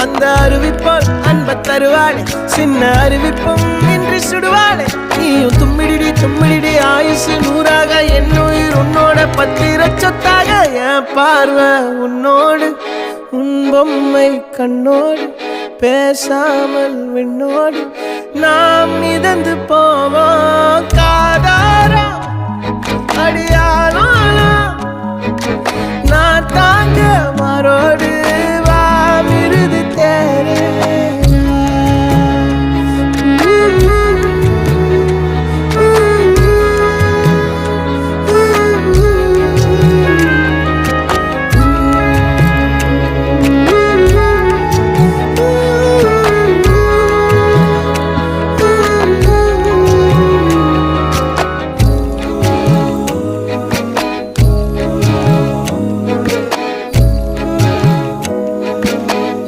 அந்த அறிவிப்போல் அன்ப தருவாளே சின்ன அறிவிப்பும் இன்று சுடுவாளே நீயும் தும்மிடி ஆயுசு நூறாக என் உயிர் உன்னோட பத்திர சொத்தாக என் பார்வை உன்னோடு உன் பொம்மை கண்ணோடு பேசாமல் விண்ணோடு நாம் மிதந்து போவோம் காதாரா அடியானாலும் நான் தாங்க மாறோடு